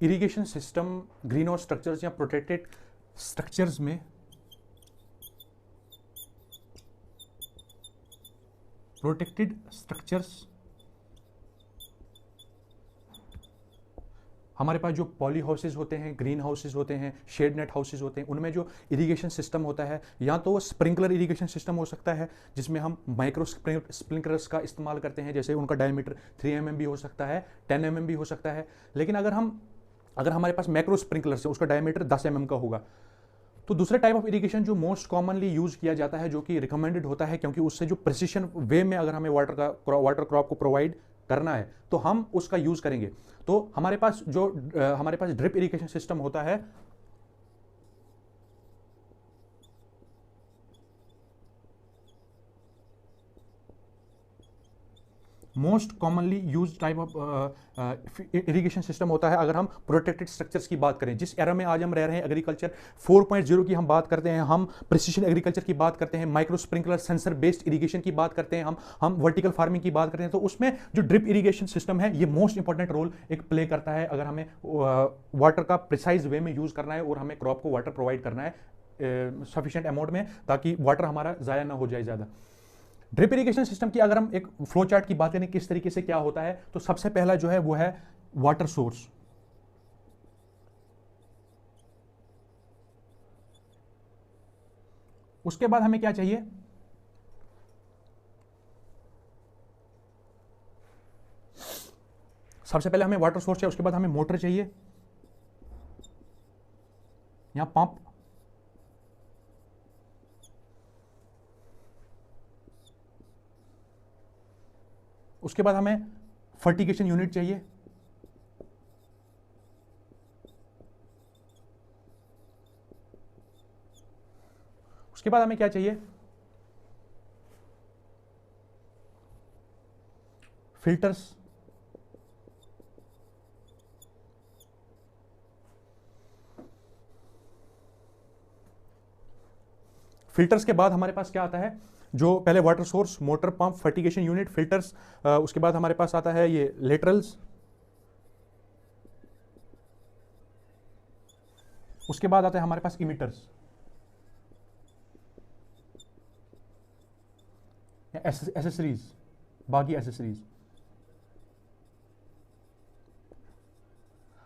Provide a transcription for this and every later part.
Irrigation system green house structures या protected structures में हमारे पास जो पॉली हाउसेज होते हैं, ग्रीन हाउसेज होते हैं, शेड नेट हाउसेज होते हैं, उनमें जो इरिगेशन सिस्टम होता है या तो वो स्प्रिंकलर इरिगेशन सिस्टम हो सकता है जिसमें हम माइक्रो स्प्रिंकलर्स का इस्तेमाल करते हैं, जैसे उनका डायमीटर 3 mm भी हो सकता है, 10 mm भी हो सकता है। लेकिन अगर हमारे पास मैक्रो स्प्रिंकलर्स है, उसका डायमीटर 10 mm का होगा। तो दूसरे टाइप ऑफ इरिगेशन जो मोस्ट कॉमनली यूज किया जाता है, जो कि रिकमेंडेड होता है, क्योंकि उससे जो प्रिसिशन वे में अगर हमें वाटर क्रॉप को प्रोवाइड करना है तो हम उसका यूज करेंगे। तो हमारे पास ड्रिप इरिगेशन सिस्टम होता है, most commonly use type of irrigation system होता है अगर हम प्रोटेक्टेड स्ट्रक्चर्स की बात करें। जिस एरा में आज हम रह रहे हैं, एग्रीकल्चर 4.0 की हम बात करते हैं, हम प्रिसिशन एग्रीकल्चर की बात करते हैं, micro sprinkler sensor based irrigation की बात करते हैं, हम वर्टिकल फार्मिंग की बात करते हैं, तो उसमें जो ड्रिप इरिगेशन सिस्टम है ये मोस्ट इंपॉर्टेंट रोल एक प्ले करता है अगर हमें वाटर का प्रिसाइज वे में यूज करना है और हमें क्रॉप को वाटर प्रोवाइड करना है सफिशिएंट अमाउंट में, ताकि वाटर हमारा ज़ाया ना हो जाए ज़्यादा। ड्रिप इरिगेशन सिस्टम की अगर हम एक फ्लो चार्ट की बात करें किस तरीके से क्या होता है, तो सबसे पहला जो है वो है वाटर सोर्स। उसके बाद हमें क्या चाहिए, सबसे पहले हमें वाटर सोर्स चाहिए, उसके बाद हमें मोटर चाहिए, यहां पंप, उसके बाद हमें फर्टिगेशन यूनिट चाहिए, उसके बाद हमें क्या चाहिए, फिल्टर्स, फिल्टर्स के बाद हमारे पास क्या आता है, जो पहले water source, motor, pump, fertigation unit, filters, उसके बाद हमारे पास आता है ये लेटरल्स, उसके बाद आता है हमारे पास इमिटर्स, एसेसरीज, बाकी एसेसरीज।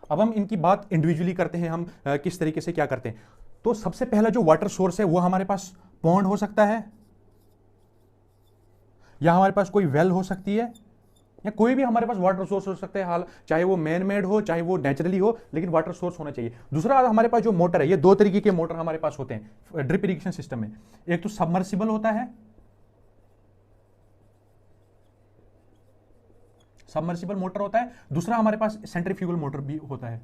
अब हम इनकी बात इंडिविजुअली करते हैं, हम किस तरीके से क्या करते हैं। तो सबसे पहला जो वाटर सोर्स है वो हमारे पास पॉन्ड हो सकता है, या हमारे पास कोई वेल हो सकती है, या कोई भी हमारे पास वाटर सोर्स हो सकता है, हाल चाहे वो मैन मेड हो चाहे वो नेचुरली हो, लेकिन वाटर सोर्स होना चाहिए। दूसरा हमारे पास जो मोटर है, ये दो तरीके के मोटर हमारे पास होते हैं ड्रिप इरिगेशन सिस्टम में। एक तो सबमर्सिबल होता है, सबमर्सिबल मोटर होता है, दूसरा हमारे पास सेंट्रीफ्यूगल मोटर भी होता है।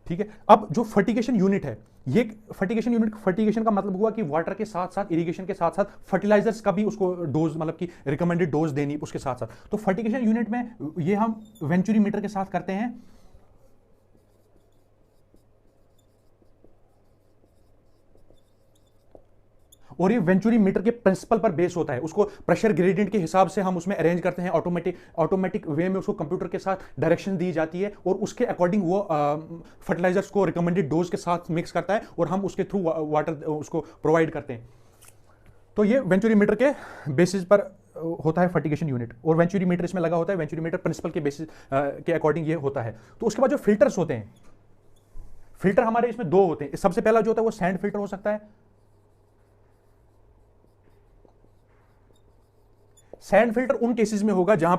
ठीक है। अब जो फर्टिगेशन यूनिट है, ये फर्टिगेशन का मतलब हुआ कि वाटर के साथ साथ, इरिगेशन के साथ साथ फर्टिलाइजर्स का भी उसको डोज, मतलब कि रिकमेंडेड डोज देनी उसके साथ साथ। तो फर्टिगेशन यूनिट में ये हम वेंचुरी मीटर के साथ करते हैं, और ये वेंचुरी मीटर के प्रिंसिपल पर बेस होता है। उसको प्रेशर ग्रेडियंट के हिसाब से हम उसमें अरेंज करते हैं, ऑटोमेटिक वे में उसको कंप्यूटर के साथ डायरेक्शन दी जाती है और उसके अकॉर्डिंग वो फर्टिलाइजर्स को रिकमेंडेड डोज के साथ मिक्स करता है और हम उसके थ्रू वाटर उसको प्रोवाइड करते हैं। तो ये वेंचुरी मीटर के बेसिस पर होता है फर्टिगेशन यूनिट, और वेंचुरी मीटर इसमें लगा होता है, वेंचुरी मीटर प्रिंसिपल के बेसिस के अकॉर्डिंग ये होता है। तो उसके बाद जो फिल्टर्स होते हैं, फिल्टर हमारे इसमें दो होते हैं। सबसे पहला जो होता है वो सैंड फिल्टर हो सकता है। सैंड फिल्टर उन केसेस में होगा जहां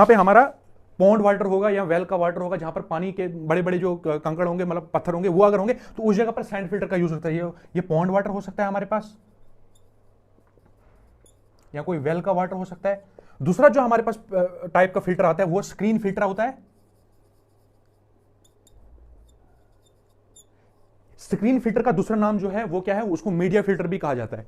पे हमारा पॉन्ड वाटर होगा या वेल का वाटर होगा, जहां पर पानी के बड़े बड़े जो कंकड़ होंगे, मतलब पत्थर होंगे, वो अगर होंगे तो उस जगह पर सैंड फिल्टर का यूज होता है। ये पॉन्ड वाटर हो सकता है हमारे पास, या कोई वेल का वाटर हो सकता है। दूसरा जो हमारे पास टाइप का फिल्टर आता है वो स्क्रीन फिल्टर होता है। स्क्रीन फिल्टर का दूसरा नाम जो है वो क्या है, उसको मीडिया फिल्टर भी कहा जाता है।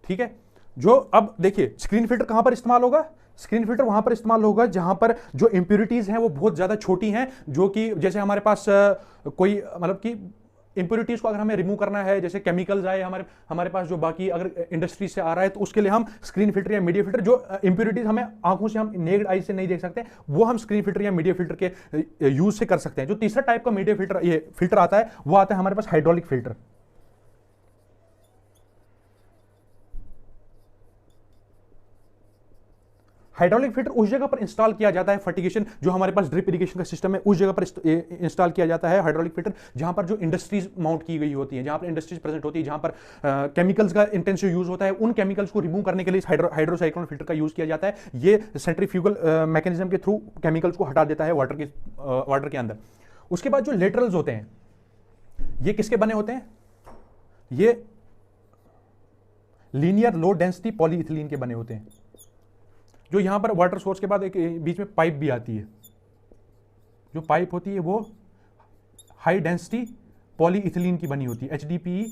ठीक है। जो अब देखिए स्क्रीन फिल्टर कहां पर इस्तेमाल होगा, स्क्रीन फिल्टर वहां पर इस्तेमाल होगा जहां पर जो इंप्योरिटीज हैं वो बहुत ज्यादा छोटी हैं, जो कि जैसे हमारे पास कोई मतलब कि इंप्योरिटीज को अगर हमें रिमूव करना है, जैसे केमिकल्स आए हमारे हमारे पास जो बाकी अगर इंडस्ट्री से आ रहा है, तो उसके लिए हम स्क्रीन फिल्टर या मीडिया फिल्टर, जो इंप्योरिटीज हमें आंखों से हम नेक्ड आई से नहीं देख सकते, वो हम स्क्रीन फिल्टर या मीडिया फिल्टर के यूज से कर सकते हैं। जो तीसरा टाइप का मीडिया फिल्टर ये फिल्टर आता है, वो आता है हमारे पास हाइड्रोलिक फिल्टर। हाइड्रोलिक फिल्टर उस जगह पर इंस्टॉल किया जाता है, फर्टिगेशन जो हमारे पास ड्रिप इरिगेशन का सिस्टम है उस जगह पर इंस्टॉल किया जाता है हाइड्रोलिक फिल्टर, जहां पर जो इंडस्ट्रीज माउंट की गई होती है, जहां पर इंडस्ट्रीज प्रेजेंट होती है, जहां पर केमिकल्स का इंटेंसिव यूज होता है, उन केमिकल्स को रिमूव करने के लिए हाइड्रोसाइक्लोन फिल्टर का यूज किया जाता है। ये सेंट्रीफ्यूगल मैकेनिज्म के थ्रू केमिकल्स को हटा देता है वाटर के अंदर। उसके बाद जो लेटरल्स होते हैं, ये किसके बने होते हैं? ये लीनियर लो डेंसिटी पॉलीइथिलीन के बने होते हैं। जो यहां पर वाटर सोर्स के बाद एक बीच में पाइप भी आती है, जो पाइप होती है वो हाई डेंसिटी पॉलीइथिलीन की बनी होती है, HDPE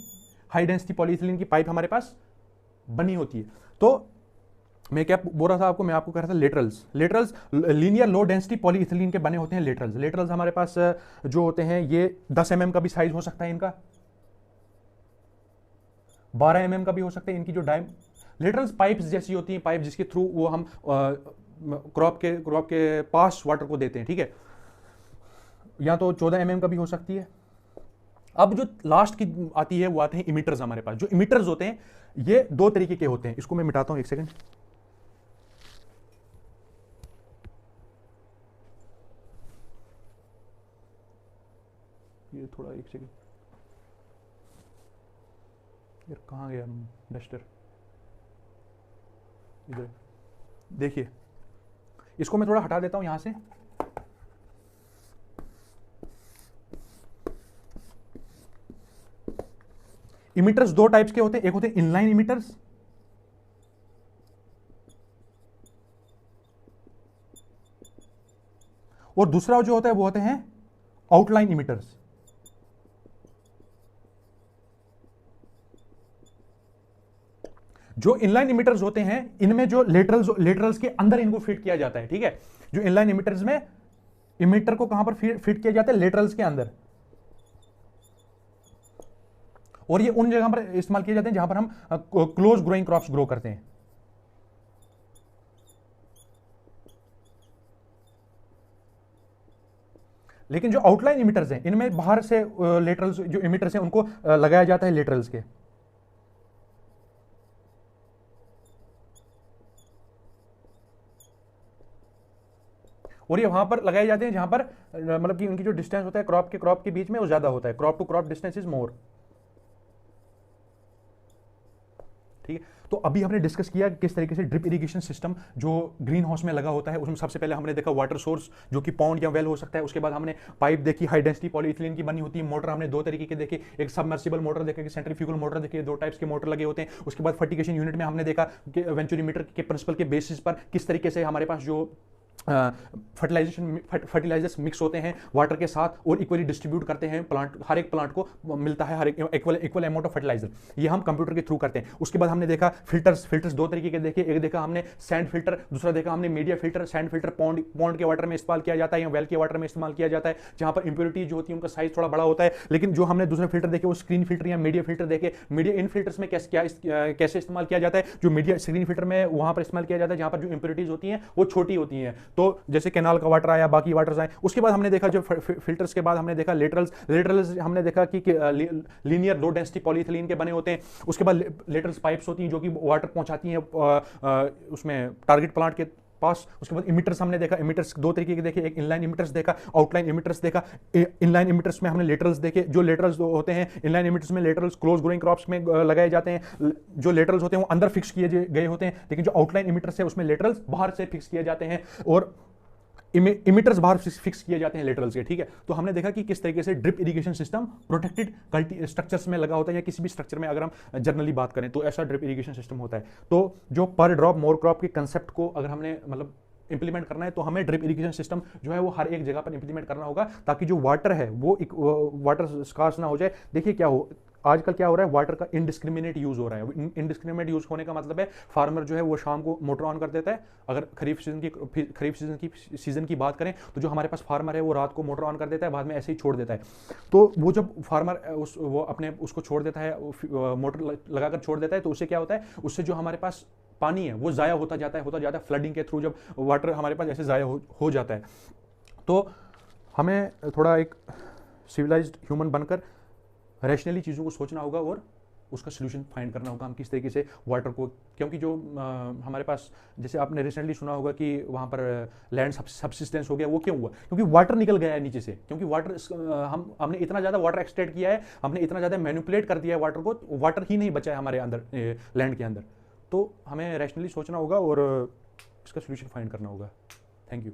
हाई डेंसिटी पॉलीइथिलीन की पाइप हमारे पास बनी होती है। तो मैं क्या बोल रहा था आपको, मैं आपको कह रहा था laterals linear low density polyethylene के बने होते हैं लेटरल्स हमारे पास जो होते हैं ये 10 mm का भी साइज हो सकता है इनका, 12 mm का भी हो सकता है। इनकी जो लेटरल्स पाइप्स जैसी होती हैं, पाइप जिसके थ्रू वो हम क्रॉप के पास वाटर को देते हैं, ठीक है। या तो 14 mm का भी हो सकती है। अब जो लास्ट की आती है वो आते हैं इमिटर्स हमारे पास। जो इमिटर्स होते हैं ये दो तरीके के होते हैं, इसको मैं मिटाता हूं एक सेकंड। ये थोड़ा एक सेकंड, यार कहां गया डस्टर? इधर देखिए, इसको मैं थोड़ा हटा देता हूं यहां से। इमिटर्स दो टाइप्स के होते हैं, एक होते हैं इनलाइन इमिटर्स और दूसरा जो होता है वो होते हैं आउटलाइन इमिटर्स। जो इनलाइन इमिटर्स होते हैं इनमें जो लेटरल्स के अंदर इनको फिट किया जाता है, ठीक है। जो इनलाइन इमिटर्स में इमिटर को कहां पर फिट किया जाता है? लेटरल्स के अंदर। और ये उन जगह पर इस्तेमाल किए जाते हैं जहां पर हम क्लोज ग्रोइंग क्रॉप्स ग्रो करते हैं। लेकिन जो आउटलाइन इमिटर्स हैं इनमें बाहर से लेटरल्स जो इमिटर्स हैं उनको लगाया जाता है लेटरल्स के। और ये वहां पर लगाए जाते हैं जहां पर मतलब कि उनकी जो डिस्टेंस होता है क्रॉप के बीच में वो ज्यादा होता है, crop to crop distance is more, ठीक है। तो अभी हमने डिस्कस किया किस तरीके से ड्रिप इरिगेशन सिस्टम जो ग्रीन हाउस में लगा होता है, उसमें सबसे पहले हमने देखा वाटर सोर्स जो कि पॉन्ड या वेल हो सकता है। उसके बाद हमने पाइप देखी हाई डेंसिटी पॉलीइथिलीन की बनी होती है। मोटर हमने दो तरीके के देखे, एक सबमर्सिबल मोटर देखे, एक सेंट्रीफ्यूगल मोटर देखे, दो टाइप्स के मोटर लगे होते हैं। उसके बाद फर्टिगेशन यूनिट में हमने देखा कि वेंचुरीमीटर के प्रिंसिपल के बेसिस पर किस तरीके से हमारे पास जो फर्टिलाइजर्स मिक्स होते हैं वाटर के साथ और इक्वली डिस्ट्रीब्यूट करते हैं प्लांट, हर एक प्लांट को मिलता है हर एक इक्वल अमाउंट ऑफ फर्टिलाइजर, ये हम कंप्यूटर के थ्रू करते हैं। उसके बाद हमने देखा फिल्टर्स दो तरीके के देखे, एक देखा हमने सैंड फिल्टर, दूसरा देखा हमने media filter. Sand filter pond के वाटर में इस्तेमाल किया जाता है या वेल के वाटर में इस्तेमाल किया जाता है, जहां पर इंप्योरिटी जो होती है उनका साइज थोड़ा बड़ा होता है। लेकिन जो हमने दूसरे फिल्टर देखे वो स्क्रीन फिल्टर या मीडिया फिल्टर देखे। मीडिया इन फिल्टर्स में कैसे इस्तेमाल किया जाता है? जो मीडिया स्क्रीन फिल्टर में वहां पर इस्तेमाल किया जाता है जहां पर जो इंप्योरिटीज होती हैं वो छोटी होती हैं, तो जैसे कैनाल का वाटर आया, बाकी वाटर्स आए। उसके बाद हमने देखा जो फिल्टर्स के बाद हमने देखा लेटरल्स हमने देखा कि लीनियर लो डेंसिटी पॉलीइथिलीन के बने होते हैं। उसके बाद लेटरल्स पाइप्स होती हैं जो कि वाटर पहुंचाती हैं उसमें टारगेट प्लांट के पास। उसके बाद इमिटर्स हमने देखा, इमिटर्स दो तरीके के देखे, एक इनलाइन इमिटर्स देखा, आउटलाइन इमिटर्स देखा। इनलाइन इमिटर्स में हमने लेटरल्स देखे, जो लेटरल्स होते हैं इनलाइन इमिटर्स में लेटरल्स क्लोज ग्रोइंग क्रॉप्स में लगाए जाते हैं। जो लेटरल्स होते हैं वो अंदर फिक्स किए गए होते हैं, लेकिन जो आउटलाइन इमिटर्स है उसमें लेटरल्स बाहर से फिक्स किए जाते हैं और इमिटर्स बाहर फिक्स किए जाते हैं लेटरल्स के, ठीक है। तो हमने देखा कि किस तरीके से drip irrigation system protected structures में लगा होता है या किसी भी स्ट्रक्चर में अगर हम जनरली बात करें तो ऐसा ड्रिप इरिगेशन सिस्टम होता है। तो जो पर ड्रॉप मोर क्रॉप के कंसेप्ट को अगर हमने मतलब इंप्लीमेंट करना है तो हमें ड्रिप इरिगेशन सिस्टम जो है वो हर एक जगह पर इंप्लीमेंट करना होगा ताकि जो वाटर है वो वाटर स्कार्स ना हो जाए। देखिए क्या हो, आजकल क्या हो रहा है, वाटर का इनडिस्क्रिमिनेट यूज हो रहा है। इनडिस्क्रिमिनेट यूज होने का मतलब है फार्मर जो है वो शाम को मोटर ऑन कर देता है। अगर खरीफ सीजन की बात करें तो जो हमारे पास फार्मर है वो रात को मोटर ऑन कर देता है, बाद में ऐसे ही छोड़ देता है। तो वो जब फार्मर वो अपने उसको छोड़ देता है, मोटर लगाकर छोड़ देता है, तो उससे क्या होता है, उससे जो हमारे पास पानी है वो ज़ाया होता जाता है फ्लडिंग के थ्रू, जब वाटर हमारे पास ऐसे ज़ाया हो जाता है। तो हमें थोड़ा एक सिविलाइज्ड ह्यूमन बनकर रैशनली चीज़ों को सोचना होगा और उसका सोल्यूशन फाइंड करना होगा, हम किस तरीके से वाटर को, क्योंकि जो हमारे पास, जैसे आपने रिसेंटली सुना होगा कि वहाँ पर लैंड सब्सिस्टेंस हो गया, वो क्यों हुआ, क्योंकि वाटर निकल गया है नीचे से, क्योंकि वाटर हमने इतना ज़्यादा वाटर एक्सट्रैक्ट किया है, हमने इतना ज़्यादा मैनिपुलेट कर दिया है वाटर को, वाटर ही नहीं बचा है हमारे अंदर, लैंड के अंदर। तो हमें रैशनली सोचना होगा और इसका सोल्यूशन फाइंड करना होगा। Thank you.